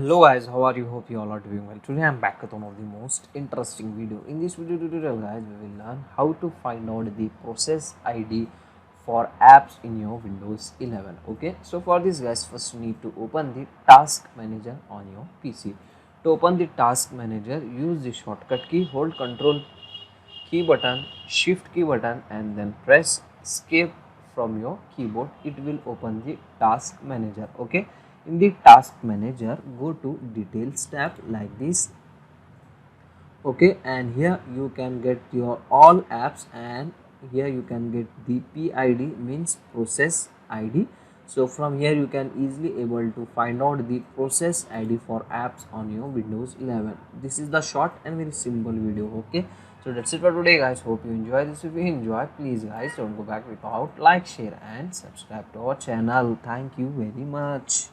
Hello guys, how are you? Hope you all are doing well. Today I'm back with one of the most interesting video. In this video tutorial guys, we will learn how to find out the process ID for apps in your Windows 11. Okay, so for this guys, first you need to open the task manager on your PC. To open the task manager, use the shortcut key, hold control key button, shift key button and then press escape from your keyboard. It will open the task manager. Okay, in the task manager go to details tab like this. Okay, and here you can get your all apps, and here you can get the PID, means process ID. So from here you can easily able to find out the process ID for apps on your Windows 11. This is the short and very simple video. Okay, so that's it for today guys. Hope you enjoy this. If you enjoy, please guys don't go back without like, share and subscribe to our channel. Thank you very much.